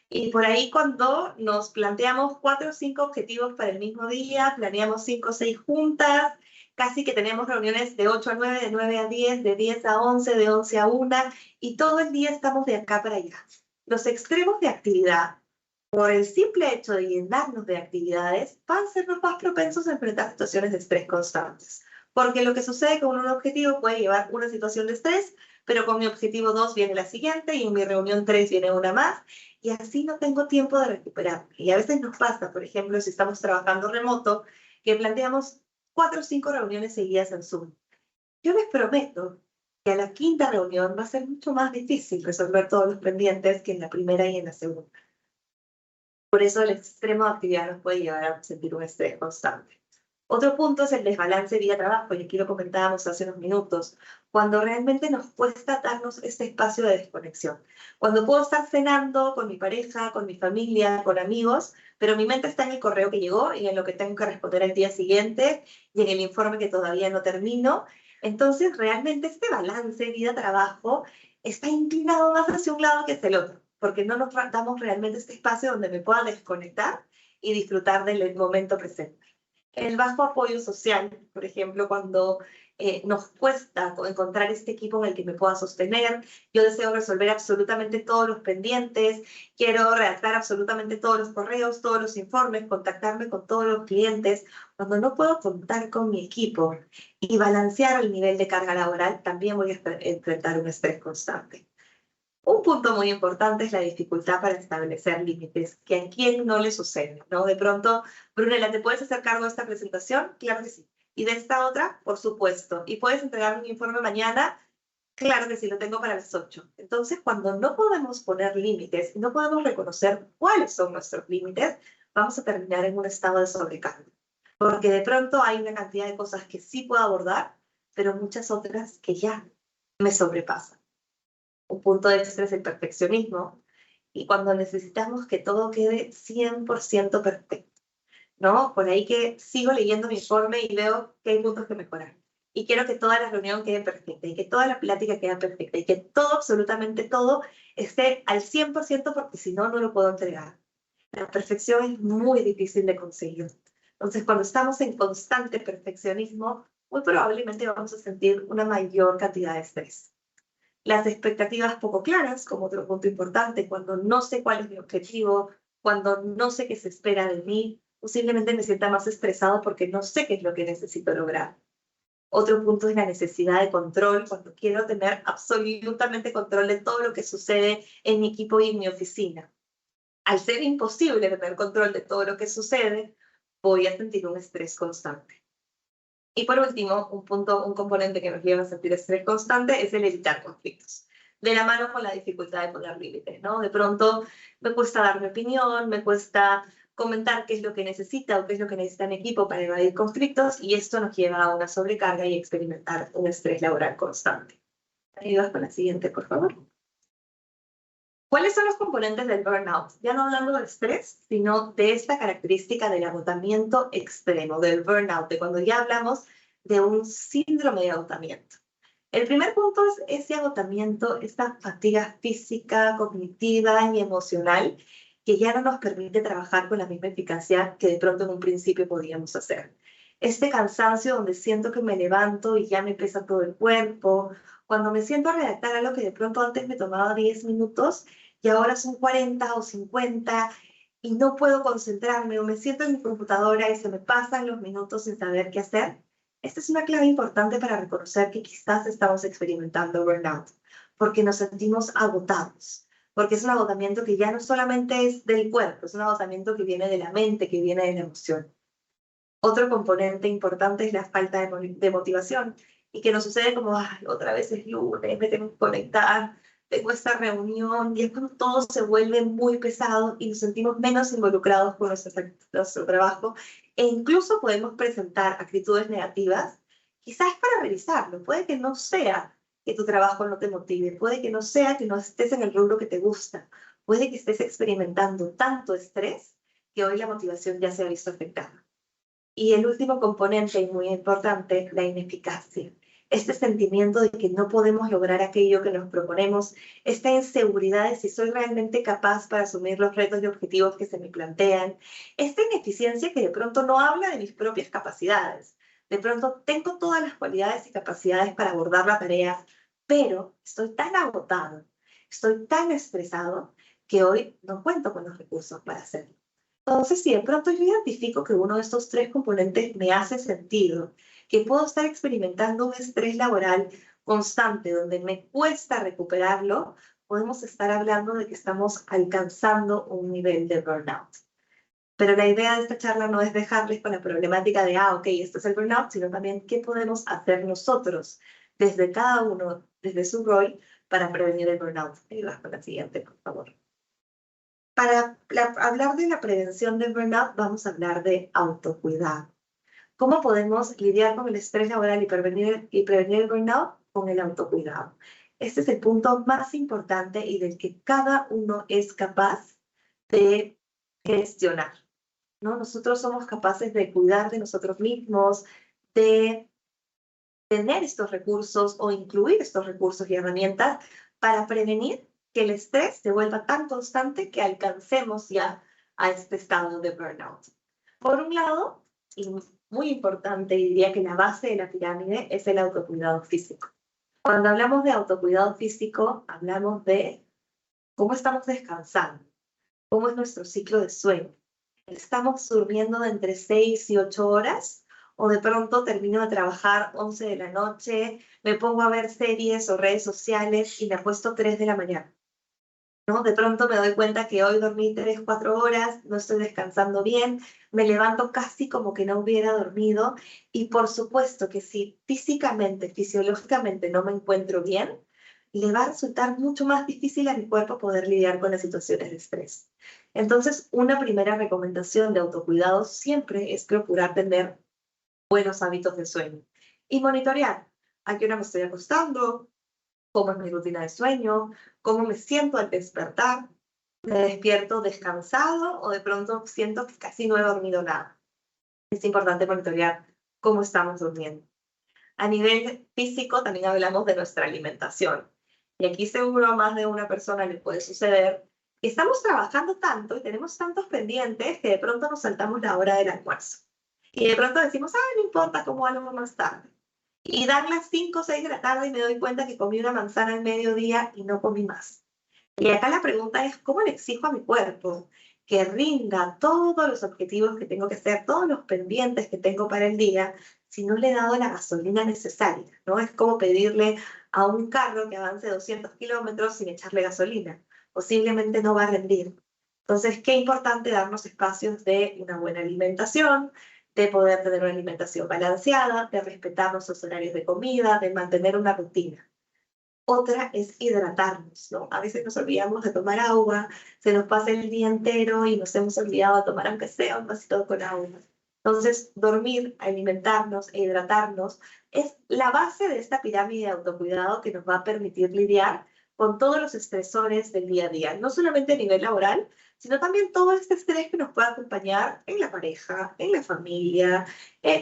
Y por ahí cuando nos planteamos 4 o 5 objetivos para el mismo día, planeamos 5 o 6 juntas, casi que tenemos reuniones de 8 a 9, de 9 a 10, de 10 a 11, de 11 a 1, y todo el día estamos de acá para allá. Los extremos de actividad, por el simple hecho de llenarnos de actividades, van a sernos más propensos a enfrentar situaciones de estrés constantes. Porque lo que sucede con un objetivo puede llevar una situación de estrés, pero con mi objetivo 2 viene la siguiente y en mi reunión 3 viene una más, y así no tengo tiempo de recuperar. Y a veces nos pasa, por ejemplo, si estamos trabajando remoto, que planteamos 4 o 5 reuniones seguidas en Zoom. Yo les prometo que a la quinta reunión va a ser mucho más difícil resolver todos los pendientes que en la primera y en la segunda. Por eso el extremo de actividad nos puede llevar a sentir un estrés constante. Otro punto es el desbalance vida-trabajo, y aquí lo comentábamos hace unos minutos, cuando realmente nos cuesta darnos este espacio de desconexión. Cuando puedo estar cenando con mi pareja, con mi familia, con amigos, pero mi mente está en el correo que llegó y en lo que tengo que responder al día siguiente y en el informe que todavía no termino. Entonces, realmente este balance vida-trabajo está inclinado más hacia un lado que hacia el otro, porque no nos damos realmente este espacio donde me pueda desconectar y disfrutar del momento presente. El bajo apoyo social, por ejemplo, cuando nos cuesta encontrar este equipo en el que me pueda sostener, yo deseo resolver absolutamente todos los pendientes, quiero redactar absolutamente todos los correos, todos los informes, contactarme con todos los clientes, cuando no puedo contar con mi equipo y balancear el nivel de carga laboral, también voy a enfrentar un estrés constante. Un punto muy importante es la dificultad para establecer límites, que a quien no le sucede, ¿no? De pronto, Brunella, ¿te puedes hacer cargo de esta presentación? Claro que sí. ¿Y de esta otra? Por supuesto. ¿Y puedes entregarme un informe mañana? Claro que sí, lo tengo para las 8. Entonces, cuando no podemos poner límites, no podemos reconocer cuáles son nuestros límites, vamos a terminar en un estado de sobrecarga. Porque de pronto hay una cantidad de cosas que sí puedo abordar, pero muchas otras que ya me sobrepasan. Un punto extra es el perfeccionismo, y cuando necesitamos que todo quede 100% perfecto, ¿no? Por ahí que sigo leyendo mi informe y veo que hay puntos que mejorar. Y quiero que toda la reunión quede perfecta, y que toda la plática quede perfecta, y que todo, absolutamente todo, esté al 100% porque si no, no lo puedo entregar. La perfección es muy difícil de conseguir. Entonces, cuando estamos en constante perfeccionismo, muy probablemente vamos a sentir una mayor cantidad de estrés. Las expectativas poco claras, como otro punto importante, cuando no sé cuál es mi objetivo, cuando no sé qué se espera de mí, posiblemente me sienta más estresado porque no sé qué es lo que necesito lograr. Otro punto es la necesidad de control, cuando quiero tener absolutamente control de todo lo que sucede en mi equipo y en mi oficina. Al ser imposible tener control de todo lo que sucede, voy a sentir un estrés constante. Y por último, un componente que nos lleva a sentir estrés constante es el evitar conflictos, de la mano con la dificultad de poner límites, ¿no? De pronto me cuesta dar mi opinión, me cuesta comentar qué es lo que necesita o qué es lo que necesita mi equipo para evadir conflictos, y esto nos lleva a una sobrecarga y experimentar un estrés laboral constante. ¿Ayudas con la siguiente, por favor? ¿Cuáles son los componentes del burnout? Ya no hablando del estrés, sino de esta característica del agotamiento extremo, del burnout, de cuando ya hablamos de un síndrome de agotamiento. El primer punto es ese agotamiento, esta fatiga física, cognitiva y emocional, que ya no nos permite trabajar con la misma eficacia que de pronto en un principio podíamos hacer. Este cansancio donde siento que me levanto y ya me pesa todo el cuerpo, cuando me siento a redactar algo que de pronto antes me tomaba 10 minutos y ahora son 40 o 50 y no puedo concentrarme o me siento en mi computadora y se me pasan los minutos sin saber qué hacer. Esta es una clave importante para reconocer que quizás estamos experimentando burnout, porque nos sentimos agotados, porque es un agotamiento que ya no solamente es del cuerpo, es un agotamiento que viene de la mente, que viene de la emoción. Otro componente importante es la falta de motivación y que nos sucede como, ay, otra vez es lunes, me tengo que conectar, tengo esta reunión y es cuando todo se vuelve muy pesado y nos sentimos menos involucrados con nuestro trabajo e incluso podemos presentar actitudes negativas. Quizás es para revisarlo, puede que no sea que tu trabajo no te motive, puede que no sea que no estés en el rubro que te gusta, puede que estés experimentando tanto estrés que hoy la motivación ya se ha visto afectada. Y el último componente, y muy importante, la ineficacia. Este sentimiento de que no podemos lograr aquello que nos proponemos, esta inseguridad de si soy realmente capaz para asumir los retos y objetivos que se me plantean, esta ineficiencia que de pronto no habla de mis propias capacidades. De pronto tengo todas las cualidades y capacidades para abordar la tarea, pero estoy tan agotado, estoy tan estresado que hoy no cuento con los recursos para hacerlo. Entonces, si de pronto yo identifico que uno de estos tres componentes me hace sentido, que puedo estar experimentando un estrés laboral constante donde me cuesta recuperarlo, podemos estar hablando de que estamos alcanzando un nivel de burnout. Pero la idea de esta charla no es dejarles con la problemática de, ok, esto es el burnout, sino también qué podemos hacer nosotros, desde cada uno, desde su rol, para prevenir el burnout. Ayudas con la siguiente, por favor. Para hablar de la prevención del burnout, vamos a hablar de autocuidado. ¿Cómo podemos lidiar con el estrés laboral y prevenir el burnout? Con el autocuidado. Este es el punto más importante y del que cada uno es capaz de gestionar, ¿no? Nosotros somos capaces de cuidar de nosotros mismos, de tener estos recursos o incluir estos recursos y herramientas para prevenir que el estrés se vuelva tan constante que alcancemos ya a este estado de burnout. Por un lado, y muy importante, diría que la base de la pirámide es el autocuidado físico. Cuando hablamos de autocuidado físico, hablamos de cómo estamos descansando, cómo es nuestro ciclo de sueño. ¿Estamos durmiendo de entre 6 y 8 horas? O de pronto termino de trabajar 11 de la noche, me pongo a ver series o redes sociales y me acuesto 3 de la mañana, ¿no? De pronto me doy cuenta que hoy dormí 3, 4 horas, no estoy descansando bien, me levanto casi como que no hubiera dormido y por supuesto que si físicamente, fisiológicamente no me encuentro bien, le va a resultar mucho más difícil a mi cuerpo poder lidiar con las situaciones de estrés. Entonces, una primera recomendación de autocuidado siempre es procurar tener buenos hábitos de sueño y monitorear a qué hora me estoy acostando, cómo es mi rutina de sueño, cómo me siento al despertar, me despierto descansado o de pronto siento que casi no he dormido nada. Es importante monitorear cómo estamos durmiendo. A nivel físico también hablamos de nuestra alimentación. Y aquí seguro a más de una persona le puede suceder que estamos trabajando tanto y tenemos tantos pendientes que de pronto nos saltamos la hora del almuerzo. Y de pronto decimos, no importa, como algo más tarde. Y dan las 5 o 6 de la tarde y me doy cuenta que comí una manzana al mediodía y no comí más. Y acá la pregunta es, ¿cómo le exijo a mi cuerpo que rinda todos los objetivos que tengo que hacer, todos los pendientes que tengo para el día, si no le he dado la gasolina necesaria, ¿no? Es como pedirle a un carro que avance 200 kilómetros sin echarle gasolina. Posiblemente no va a rendir. Entonces, qué importante darnos espacios de una buena alimentación, de poder tener una alimentación balanceada, de respetar nuestros horarios de comida, de mantener una rutina. Otra es hidratarnos, ¿no? A veces nos olvidamos de tomar agua, se nos pasa el día entero y nos hemos olvidado de tomar aunque sea un vasito con agua. Entonces, dormir, alimentarnos e hidratarnos es la base de esta pirámide de autocuidado que nos va a permitir lidiar con todos los estresores del día a día, no solamente a nivel laboral, sino también todo este estrés que nos puede acompañar en la pareja, en la familia,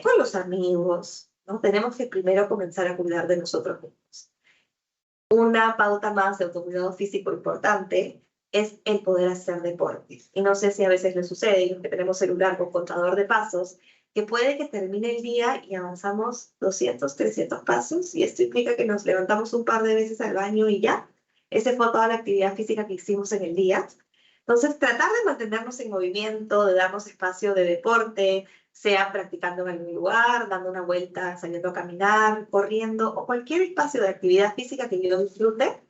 con los amigos, ¿no? Tenemos que primero comenzar a cuidar de nosotros mismos. Una pauta más de autocuidado físico importante es el poder hacer deporte. Y no sé si a veces les sucede, y los que tenemos celular con contador de pasos, que puede que termine el día y avanzamos 200, 300 pasos, y esto implica que nos levantamos un par de veces al baño y ya. Esa fue toda la actividad física que hicimos en el día. Entonces, tratar de mantenernos en movimiento, de darnos espacio de deporte, sea practicando en algún lugar, dando una vuelta, saliendo a caminar, corriendo, o cualquier espacio de actividad física que yo disfrute,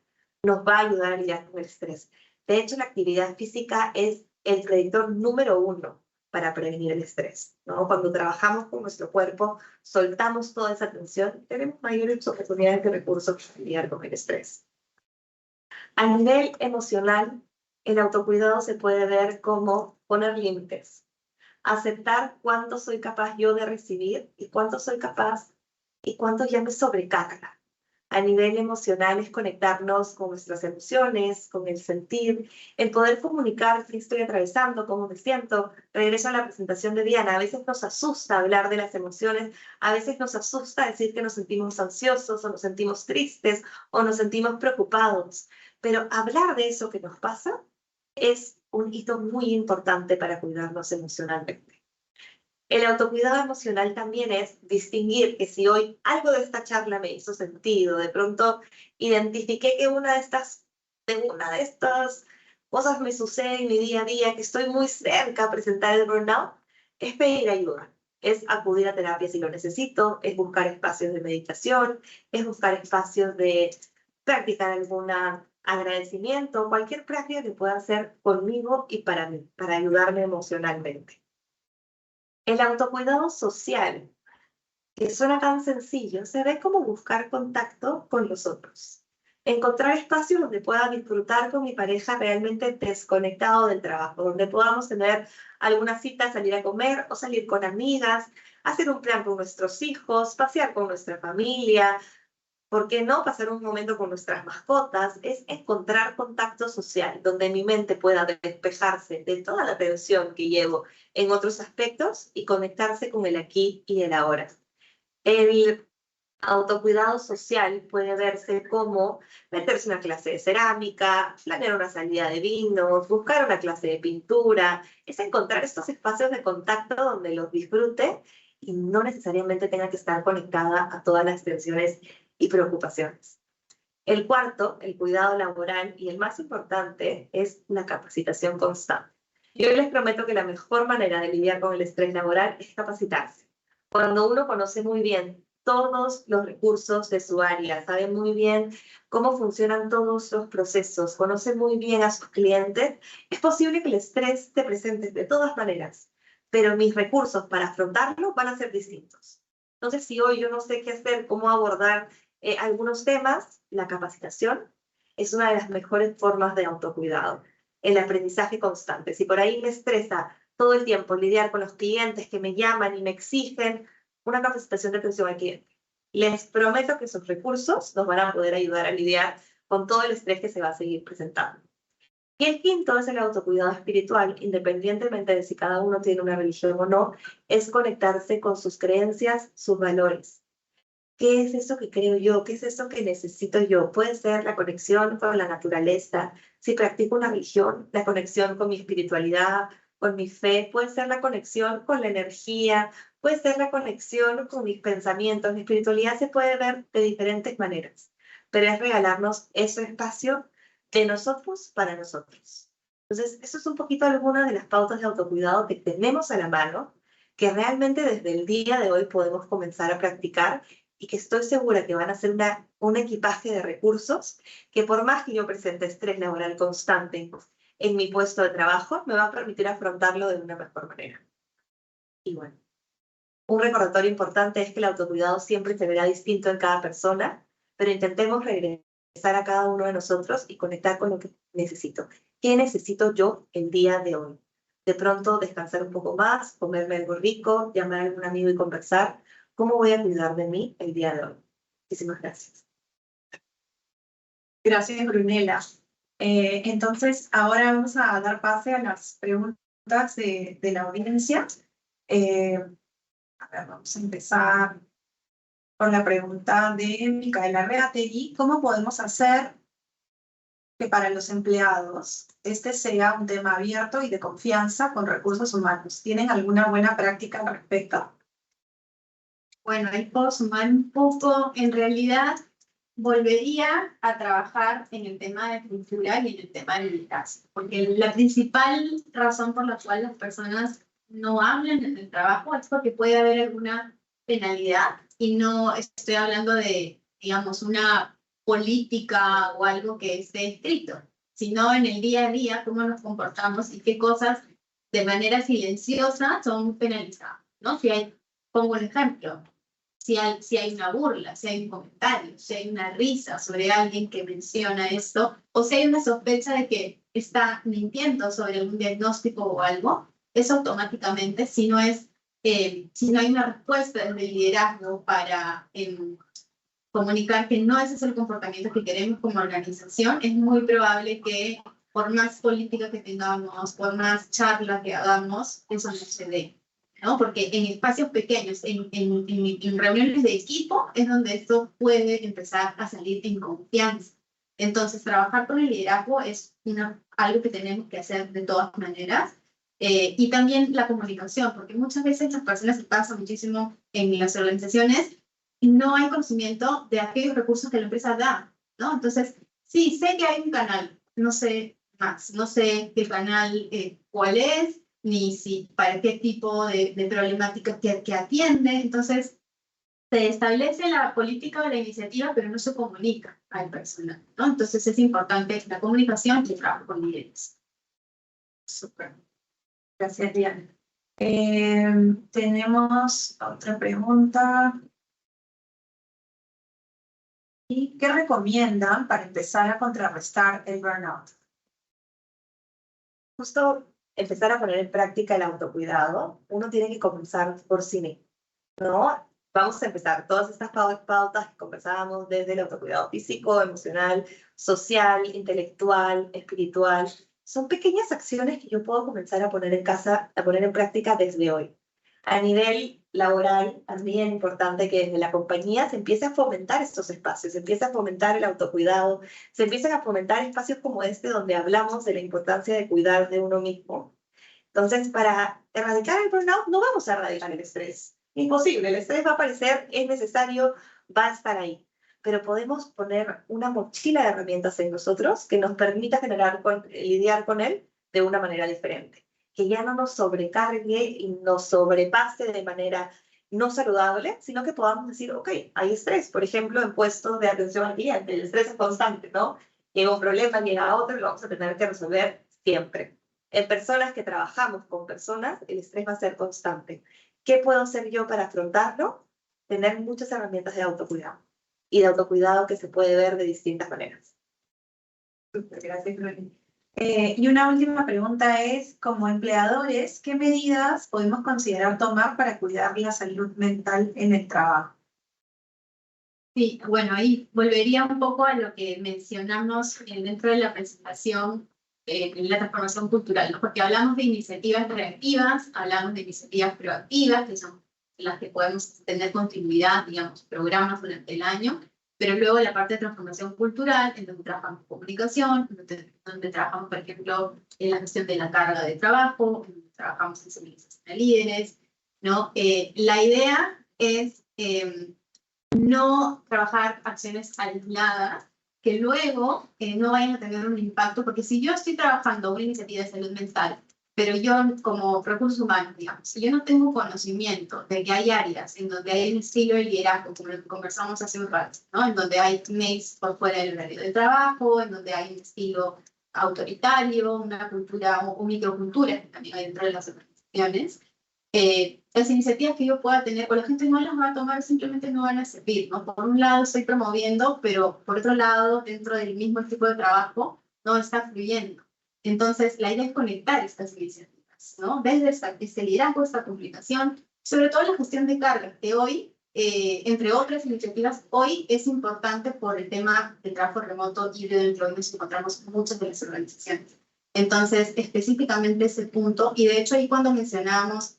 nos va a ayudar a lidiar con el estrés. De hecho, la actividad física es el predictor número 1 para prevenir el estrés, ¿no? Cuando trabajamos con nuestro cuerpo, soltamos toda esa tensión, tenemos mayores oportunidades de recursos para lidiar con el estrés. A nivel emocional, el autocuidado se puede ver como poner límites, aceptar cuánto soy capaz yo de recibir y cuánto soy capaz y cuánto ya me sobrecarga. A nivel emocional es conectarnos con nuestras emociones, con el sentir, el poder comunicar qué estoy atravesando, cómo me siento. Regreso a la presentación de Diana, a veces nos asusta hablar de las emociones, a veces nos asusta decir que nos sentimos ansiosos o nos sentimos tristes o nos sentimos preocupados, pero hablar de eso que nos pasa es un hito muy importante para cuidarnos emocionalmente. El autocuidado emocional también es distinguir que si hoy algo de esta charla me hizo sentido, de pronto identifiqué que una de estas cosas me sucede en mi día a día, que estoy muy cerca a presentar el burnout, es pedir ayuda, es acudir a terapia si lo necesito, es buscar espacios de meditación, es buscar espacios de practicar algún agradecimiento, cualquier práctica que pueda hacer conmigo y para mí, para ayudarme emocionalmente. El autocuidado social, que suena tan sencillo, se ve como buscar contacto con los otros. Encontrar espacios donde pueda disfrutar con mi pareja realmente desconectado del trabajo, donde podamos tener alguna cita, salir a comer o salir con amigas, hacer un plan con nuestros hijos, pasear con nuestra familia, ¿por qué no pasar un momento con nuestras mascotas? Es encontrar contacto social, donde mi mente pueda despejarse de toda la tensión que llevo en otros aspectos y conectarse con el aquí y el ahora. El autocuidado social puede verse como meterse en una clase de cerámica, planear una salida de vinos, buscar una clase de pintura, es encontrar estos espacios de contacto donde los disfrute y no necesariamente tenga que estar conectada a todas las tensiones y preocupaciones. El cuarto, el cuidado laboral, y el más importante, es la capacitación constante. Yo les prometo que la mejor manera de lidiar con el estrés laboral es capacitarse. Cuando uno conoce muy bien todos los recursos de su área, sabe muy bien cómo funcionan todos los procesos, conoce muy bien a sus clientes, es posible que el estrés esté presente de todas maneras, pero mis recursos para afrontarlo van a ser distintos. Entonces, si hoy yo no sé qué hacer, cómo abordar algunos temas, la capacitación es una de las mejores formas de autocuidado. El aprendizaje constante. Si por ahí me estresa todo el tiempo lidiar con los clientes que me llaman y me exigen una capacitación de atención al cliente, les prometo que esos recursos nos van a poder ayudar a lidiar con todo el estrés que se va a seguir presentando. Y el quinto es el autocuidado espiritual, independientemente de si cada uno tiene una religión o no, es conectarse con sus creencias, sus valores. ¿Qué es eso que creo yo? ¿Qué es eso que necesito yo? Puede ser la conexión con la naturaleza. Si practico una religión, la conexión con mi espiritualidad, con mi fe. Puede ser la conexión con la energía. Puede ser la conexión con mis pensamientos. Mi espiritualidad se puede ver de diferentes maneras, pero es regalarnos ese espacio de nosotros para nosotros. Entonces, eso es un poquito alguna de las pautas de autocuidado que tenemos a la mano, que realmente desde el día de hoy podemos comenzar a practicar y que estoy segura que van a ser un equipaje de recursos que por más que yo presente estrés laboral constante en mi puesto de trabajo, me va a permitir afrontarlo de una mejor manera. Y bueno, un recordatorio importante es que el autocuidado siempre se verá distinto en cada persona, pero intentemos regresar a cada uno de nosotros y conectar con lo que necesito. ¿Qué necesito yo el día de hoy? De pronto descansar un poco más, comerme algo rico, llamar a algún amigo y conversar. ¿Cómo voy a cuidar de mí el día de hoy? Muchísimas gracias. Gracias, Brunella. Entonces, ahora vamos a dar pase a las preguntas de la audiencia. A ver, vamos a empezar con la pregunta de Micaela Reategui. ¿Cómo podemos hacer que para los empleados este sea un tema abierto y de confianza con recursos humanos? ¿Tienen alguna buena práctica al respecto? Bueno, ahí puedo sumar un poco. En realidad, volvería a trabajar en el tema de cultura y en el tema de liderazgo, porque la principal razón por la cual las personas no hablan en el trabajo es porque puede haber alguna penalidad, y no estoy hablando de, digamos, una política o algo que esté escrito, sino en el día a día, cómo nos comportamos y qué cosas de manera silenciosa son penalizadas, ¿no? Si hay, pongo un ejemplo, si hay una burla, si hay un comentario, si hay una risa sobre alguien que menciona esto, o si hay una sospecha de que está mintiendo sobre algún diagnóstico o algo, eso automáticamente, si no hay una respuesta desde el liderazgo para comunicar que no ese es el comportamiento que queremos como organización, es muy probable que por más política que tengamos, por más charla que hagamos, eso no se dé, ¿no? Porque en espacios pequeños, en reuniones de equipo, es donde esto puede empezar a salir en confianza. Entonces, trabajar con el liderazgo es algo que tenemos que hacer de todas maneras. Y también la comunicación, porque muchas veces las personas se pasan muchísimo en las organizaciones y no hay conocimiento de aquellos recursos que la empresa da, ¿no? Entonces, sí, sé que hay un canal, no sé más, no sé qué canal, cuál es, ni si para qué tipo de problemática que atiende. Entonces, se establece la política o la iniciativa, pero no se comunica al personal, ¿no? Entonces, es importante la comunicación y el trabajo con líderes. Súper. Gracias, Diana. Tenemos otra pregunta. ¿Y qué recomiendan para empezar a contrarrestar el burnout? Justo empezar a poner en práctica el autocuidado, uno tiene que comenzar por sí mismo, ¿no? Vamos a empezar todas estas pautas que conversábamos desde el autocuidado físico, emocional, social, intelectual, espiritual. Son pequeñas acciones que yo puedo comenzar a poner en casa, a poner en práctica desde hoy. A nivel laboral, también es importante que desde la compañía se empiece a fomentar estos espacios, se empiece a fomentar el autocuidado, se empiecen a fomentar espacios como este donde hablamos de la importancia de cuidar de uno mismo. Entonces, para erradicar el burnout, no vamos a erradicar el estrés. Imposible, el estrés va a aparecer, es necesario, va a estar ahí. Pero podemos poner una mochila de herramientas en nosotros que nos permita lidiar con él de una manera diferente. Que ya no nos sobrecargue y nos sobrepase de manera no saludable, sino que podamos decir, ok, hay estrés, por ejemplo, en puestos de atención al cliente, el estrés es constante, ¿no? Llega un problema, llega otro y lo vamos a tener que resolver siempre. En personas que trabajamos con personas, el estrés va a ser constante. ¿Qué puedo hacer yo para afrontarlo? Tener muchas herramientas de autocuidado y de autocuidado que se puede ver de distintas maneras. Gracias, Gloria. Y una última pregunta es, como empleadores, ¿qué medidas podemos considerar tomar para cuidar la salud mental en el trabajo? Sí, bueno, ahí volvería un poco a lo que mencionamos dentro de la presentación en la transformación cultural, ¿no? Porque hablamos de iniciativas reactivas, hablamos de iniciativas proactivas, que son las que podemos tener continuidad, digamos, programas durante el año, pero luego la parte de transformación cultural, en donde trabajamos comunicación, donde trabajamos, por ejemplo, en la gestión de la carga de trabajo, donde trabajamos en sensibilización a líderes, ¿no? La idea es no trabajar acciones aisladas que luego no vayan a tener un impacto, porque si yo estoy trabajando una iniciativa de salud mental, pero yo como recursos humanos, digamos, si yo no tengo conocimiento de que hay áreas en donde hay un estilo de liderazgo, como lo que conversamos hace un rato, ¿no? En donde hay mails por fuera del horario de trabajo, en donde hay un estilo autoritario, una cultura o microcultura que también hay dentro de las organizaciones, las iniciativas que yo pueda tener, o la gente no las va a tomar, simplemente no van a servir, ¿no? Por un lado estoy promoviendo, pero por otro lado, dentro del mismo tipo de trabajo, no está fluyendo. Entonces, la idea es conectar estas iniciativas, ¿no? Desde este liderazgo, esta comunicación, sobre todo la gestión de carga, que hoy, entre otras iniciativas, hoy es importante por el tema del trabajo remoto híbrido, dentro de donde nos encontramos muchas de las organizaciones. Entonces, específicamente ese punto, y de hecho ahí cuando mencionábamos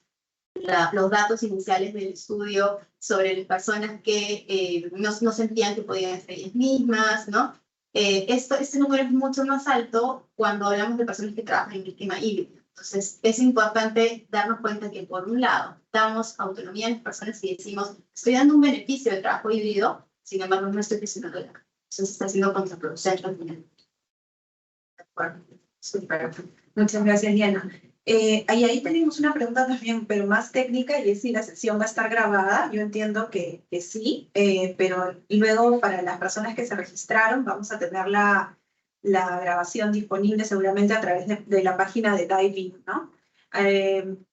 los datos iniciales del estudio sobre las personas que no sentían que podían ser ellas mismas, ¿no? Este número es mucho más alto cuando hablamos de personas que trabajan en el esquema híbrido. Entonces, es importante darnos cuenta que, por un lado, damos autonomía a las personas y decimos, estoy dando un beneficio de trabajo híbrido, sin embargo, no estoy gestionando la carga. Entonces, está siendo contraproducente al final. De acuerdo. Súper. Muchas gracias, Diana. Ahí tenemos una pregunta también, pero más técnica, y es si la sesión va a estar grabada. Yo entiendo que sí, pero luego para las personas que se registraron vamos a tener la grabación disponible seguramente a través de la página de Diving, ¿no?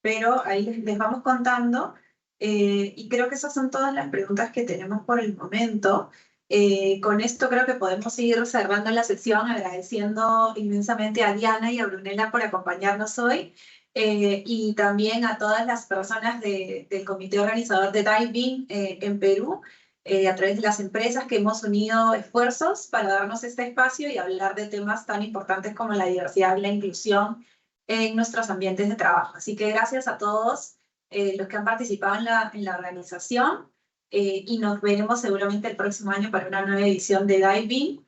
Pero ahí les vamos contando, y creo que esas son todas las preguntas que tenemos por el momento. Con esto creo que podemos ir cerrando la sesión agradeciendo inmensamente a Diana y a Brunella por acompañarnos hoy, y también a todas las personas del comité organizador de Diving en Perú, a través de las empresas que hemos unido esfuerzos para darnos este espacio y hablar de temas tan importantes como la diversidad y la inclusión en nuestros ambientes de trabajo. Así que gracias a todos los que han participado en la organización. Y nos veremos seguramente el próximo año para una nueva edición de Diving.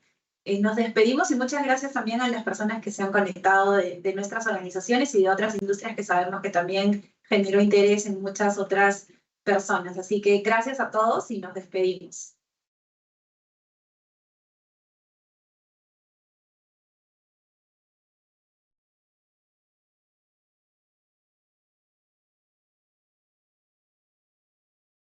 Nos despedimos y muchas gracias también a las personas que se han conectado de nuestras organizaciones y de otras industrias que sabemos que también generó interés en muchas otras personas. Así que gracias a todos y nos despedimos.